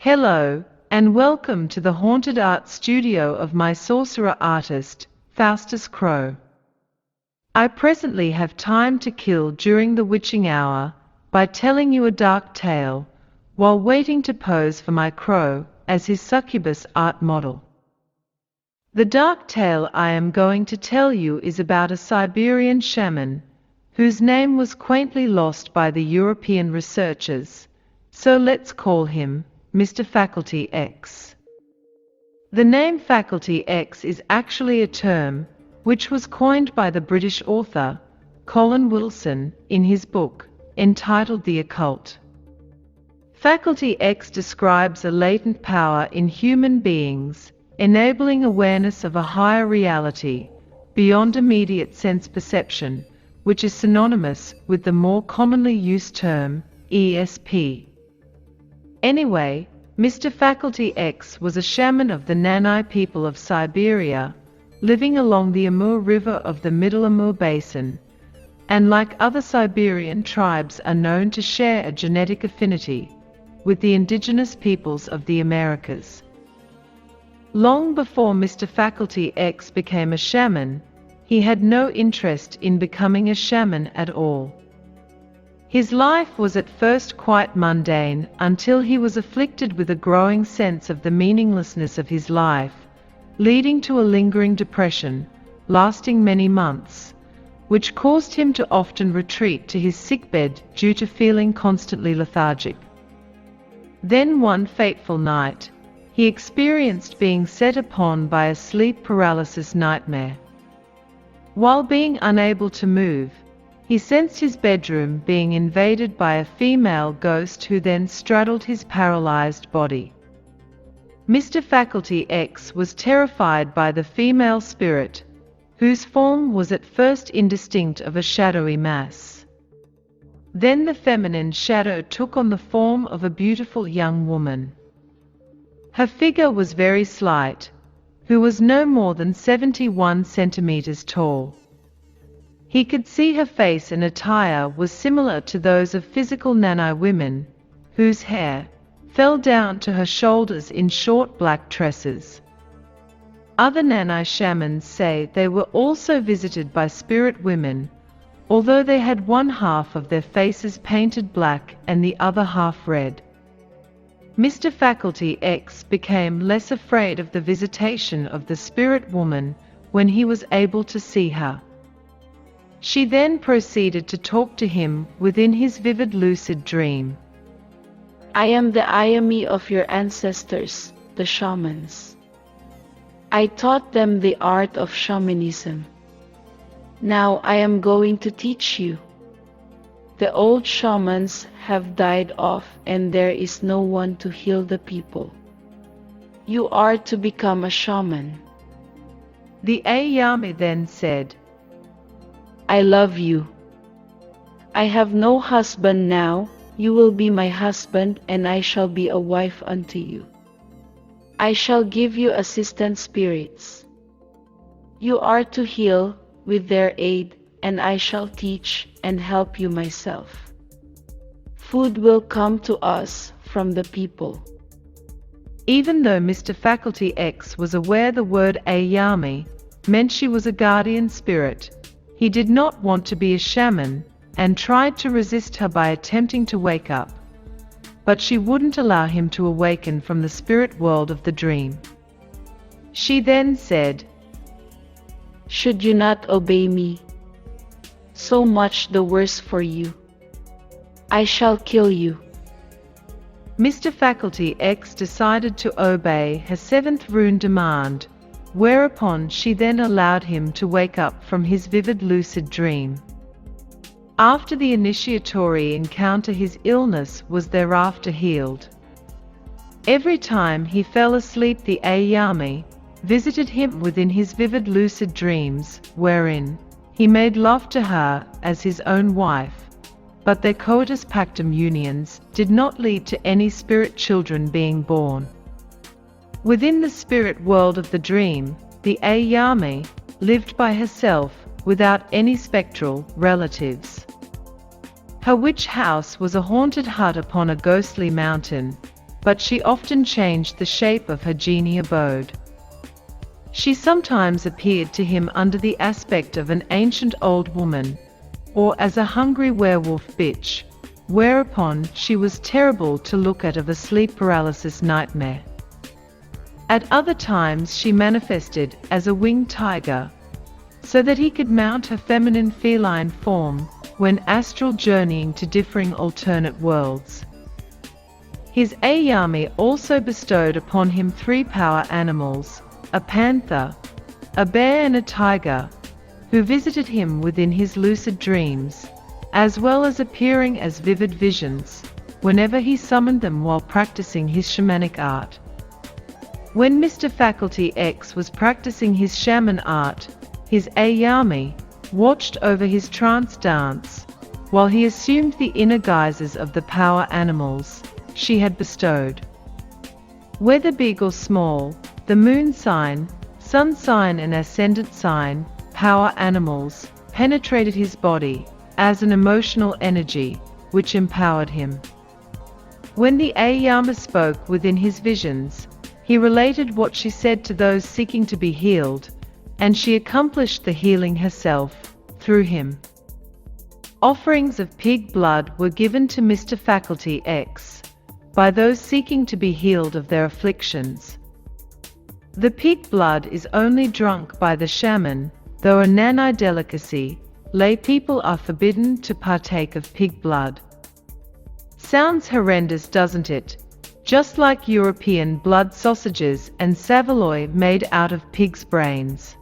Hello, and welcome to the haunted art studio of my sorcerer artist, Faustus Crow. I presently have time to kill during the witching hour by telling you a dark tale, while waiting to pose for my crow as his succubus art model. The dark tale I am going to tell you is about a Siberian shaman, whose name was quaintly lost by the European researchers, so let's call him Mr. Faculty X. The name Faculty X is actually a term which was coined by the British author Colin Wilson in his book entitled The Occult. Faculty X describes a latent power in human beings, enabling awareness of a higher reality beyond immediate sense perception, which is synonymous with the more commonly used term ESP. Anyway, Mr. Faculty X was a shaman of the Nanai people of Siberia, living along the Amur River of the Middle Amur Basin, and like other Siberian tribes are known to share a genetic affinity with the indigenous peoples of the Americas. Long before Mr. Faculty X became a shaman, he had no interest in becoming a shaman at all. His life was at first quite mundane until he was afflicted with a growing sense of the meaninglessness of his life, leading to a lingering depression, lasting many months, which caused him to often retreat to his sickbed due to feeling constantly lethargic. Then one fateful night, he experienced being set upon by a sleep paralysis nightmare. While being unable to move, he sensed his bedroom being invaded by a female ghost who then straddled his paralyzed body. Mr. Faculty X was terrified by the female spirit, whose form was at first indistinct of a shadowy mass. Then the feminine shadow took on the form of a beautiful young woman. Her figure was very slight, who was no more than 71 centimeters tall. He could see her face and attire was similar to those of physical Nanai women, whose hair fell down to her shoulders in short black tresses. Other Nanai shamans say they were also visited by spirit women, although they had one half of their faces painted black and the other half red. Mr. Faculty X became less afraid of the visitation of the spirit woman when he was able to see her. She then proceeded to talk to him within his vivid lucid dream. I am the Ayami of your ancestors, the shamans. I taught them the art of shamanism. Now I am going to teach you. The old shamans have died off and there is no one to heal the people. You are to become a shaman. The Ayami then said, I love you. I have no husband now, you will be my husband and I shall be a wife unto you. I shall give you assistant spirits. You are to heal with their aid and I shall teach and help you myself. Food will come to us from the people. Even though Mr. Faculty X was aware the word Ayami meant she was a guardian spirit, he did not want to be a shaman and tried to resist her by attempting to wake up. But she wouldn't allow him to awaken from the spirit world of the dream. She then said, Should you not obey me? So much the worse for you. I shall kill you. Mr. Faculty X decided to obey her seventh rune demand, whereupon she then allowed him to wake up from his vivid lucid dream. After the initiatory encounter, his illness was thereafter healed. Every time he fell asleep, the Ayami visited him within his vivid lucid dreams, wherein he made love to her as his own wife, but their coitus pactum unions did not lead to any spirit children being born. Within the spirit world of the dream, the Ayami lived by herself without any spectral relatives. Her witch house was a haunted hut upon a ghostly mountain, but she often changed the shape of her genie abode. She sometimes appeared to him under the aspect of an ancient old woman, or as a hungry werewolf bitch, whereupon she was terrible to look at, of a sleep paralysis nightmare. At other times she manifested as a winged tiger, so that he could mount her feminine feline form when astral journeying to differing alternate worlds. His Ayami also bestowed upon him 3 power animals, a panther, a bear and a tiger, who visited him within his lucid dreams, as well as appearing as vivid visions, whenever he summoned them while practicing his shamanic art. When Mr. Faculty X was practicing his shaman art, his Ayami watched over his trance dance, while he assumed the inner guises of the power animals she had bestowed. Whether big or small, the moon sign, sun sign and ascendant sign, power animals, penetrated his body as an emotional energy, which empowered him. When the Ayama spoke within his visions, he related what she said to those seeking to be healed, and she accomplished the healing herself, through him. Offerings of pig blood were given to Mr. Faculty X by those seeking to be healed of their afflictions. The pig blood is only drunk by the shaman, though a Nanai delicacy, lay people are forbidden to partake of pig blood. Sounds horrendous, doesn't it? Just like European blood sausages and saveloy made out of pig's brains.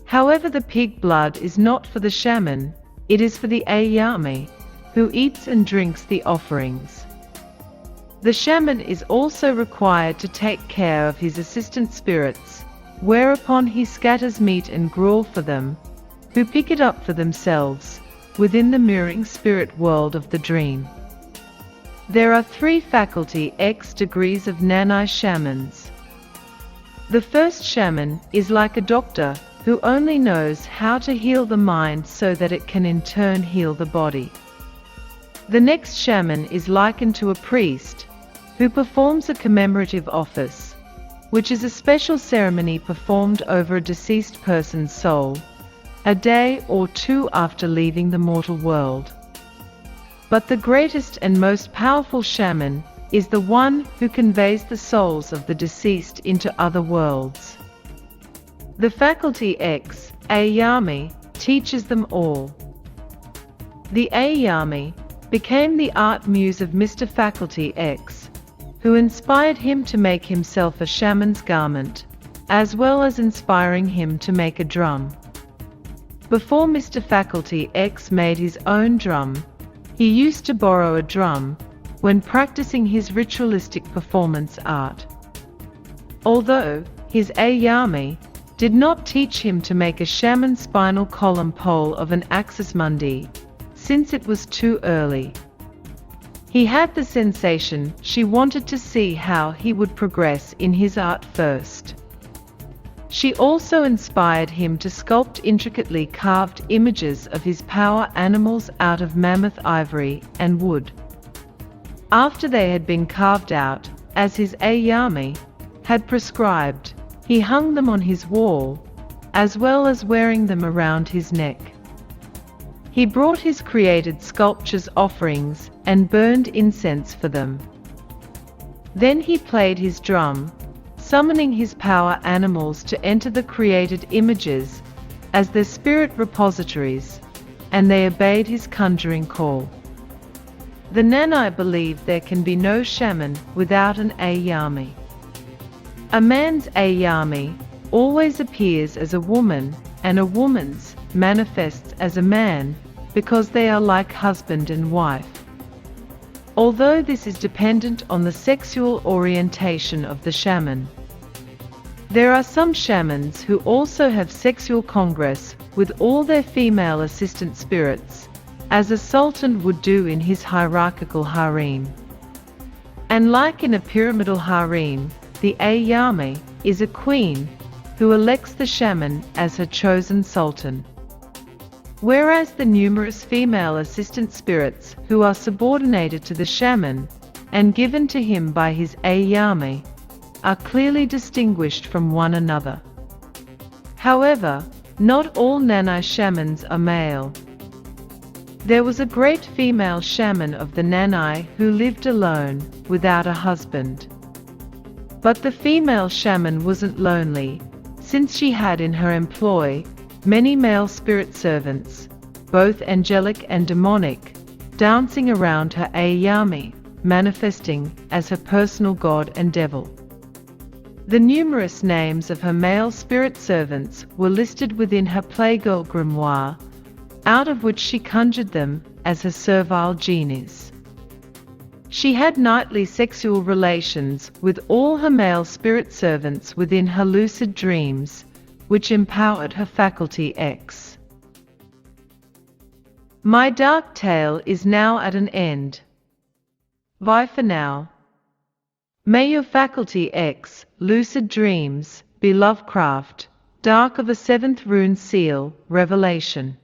However, the pig blood is not for the shaman, it is for the Ayami, who eats and drinks the offerings. The shaman is also required to take care of his assistant spirits, whereupon he scatters meat and gruel for them, who pick it up for themselves, within the mirroring spirit world of the dream. There are 3 Faculty X degrees of Nanai shamans. The first shaman is like a doctor, who only knows how to heal the mind so that it can in turn heal the body. The next shaman is likened to a priest, who performs a commemorative office, which is a special ceremony performed over a deceased person's soul, a day or 2 after leaving the mortal world. But the greatest and most powerful shaman is the one who conveys the souls of the deceased into other worlds. The Faculty X, Ayami, teaches them all. The Ayami became the art muse of Mr. Faculty X, who inspired him to make himself a shaman's garment, as well as inspiring him to make a drum. Before Mr. Faculty X made his own drum, he used to borrow a drum when practicing his ritualistic performance art. Although his Ayami did not teach him to make a shaman spinal column pole of an axis mundi, since it was too early. He had the sensation she wanted to see how he would progress in his art first. She also inspired him to sculpt intricately carved images of his power animals out of mammoth ivory and wood. After they had been carved out, as his Ayami had prescribed, he hung them on his wall, as well as wearing them around his neck. He brought his created sculptures offerings and burned incense for them. Then he played his drum, summoning his power animals to enter the created images as their spirit repositories, and they obeyed his conjuring call. The Nanai believe there can be no shaman without an Ayami. A man's Ayami always appears as a woman, and a woman's manifests as a man, because they are like husband and wife. Although this is dependent on the sexual orientation of the shaman. There are some shamans who also have sexual congress with all their female assistant spirits, as a sultan would do in his hierarchical harem. And like in a pyramidal harem, the Ayami is a queen who elects the shaman as her chosen sultan. Whereas the numerous female assistant spirits who are subordinated to the shaman and given to him by his Ayami, are clearly distinguished from one another. However, not all Nanai shamans are male. There was a great female shaman of the Nanai who lived alone, without a husband. But the female shaman wasn't lonely, since she had in her employ many male spirit servants, both angelic and demonic, dancing around her Ayami, manifesting as her personal god and devil. The numerous names of her male spirit servants were listed within her Playgirl grimoire, out of which she conjured them as her servile genies. She had nightly sexual relations with all her male spirit servants within her lucid dreams, which empowered her faculty X. My dark tale is now at an end. Bye for now. May your faculty X, lucid dreams, be Lovecraft, dark of a seventh rune seal, revelation.